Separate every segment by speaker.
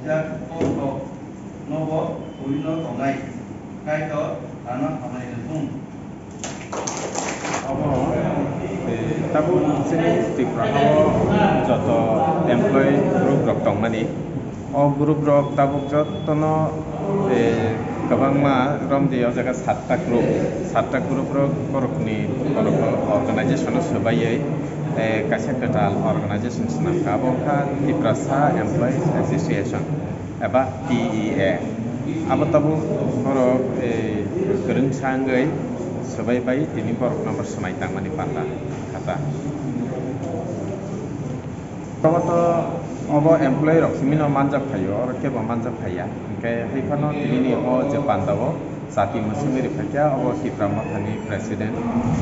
Speaker 1: नव उइनो तंगाई काइतो आना खामानि दं
Speaker 2: tabu sini Tripura joto employee group rok tongmani o group rok tabu jotono kabangma romdi o jaga 7ta group rok korokni organization sebagai kaisa total organization senamka abokha Tripura Employees Association eba TEA abo tabu korok gereng sangai sebaik ini korok nomor semai tangmani panda kata kalau to obo employee rok simino manjak phayo or kebo manjak phaya ke haifano tini o Japan dawo sati musumiri phakya obo Tripura mathani president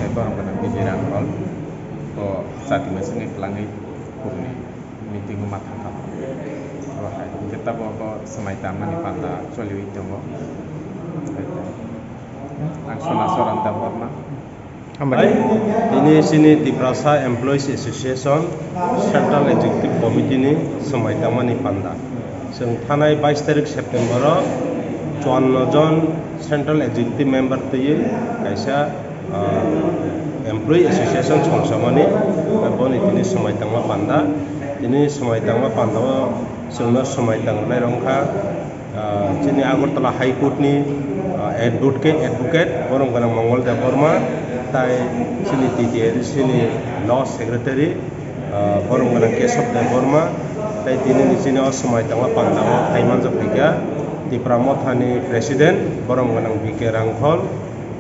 Speaker 2: eborong kana bijirang hol to sati musungi klangai kurni meeting mathang ka ro hai kita bo semai tangmani panda choliwi tongo Angsona Soranta Borma.
Speaker 3: Ini sini Tripura Employees Association Central Executive Committee ni semai tamani panda. Seng thanai 22 tarik September 54 jon Central Executive Member tiye kaisa Employee Association chongsamani boni tini semai tangma panda. Ini semai tangma panda sengno semai tangnai rongkha sini Agartala High Court ni advocate borong ganang Mangolda Borma tai sini TTA sini law secretary borong ganang Kesop de Borma tai tini di sini osmai tangwa pandawa Thaiman Japika Tripura Mathani president borong ganang BK Rangkhol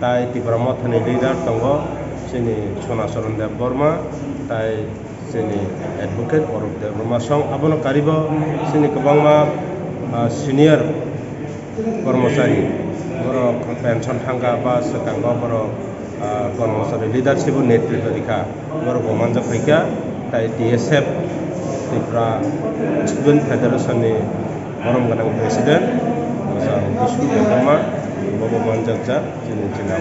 Speaker 3: tai Tripura Mathani leader tanggo sini Chona Soranda Borma tai sini advocate Oruk de Borma song abono karibo sini kabangma senior कर्मचारी बरो पेंशन थांगा बा सकांगा बरो कर्मचारी लीडरशिप नेतृत्व दिखा बरो गोमांजा फैका ताई TSF Tripura Student Federation ni बरम गनां प्रेसिडेंट बिशु देवमा बबो मानजाकजा जिनि जिल्ला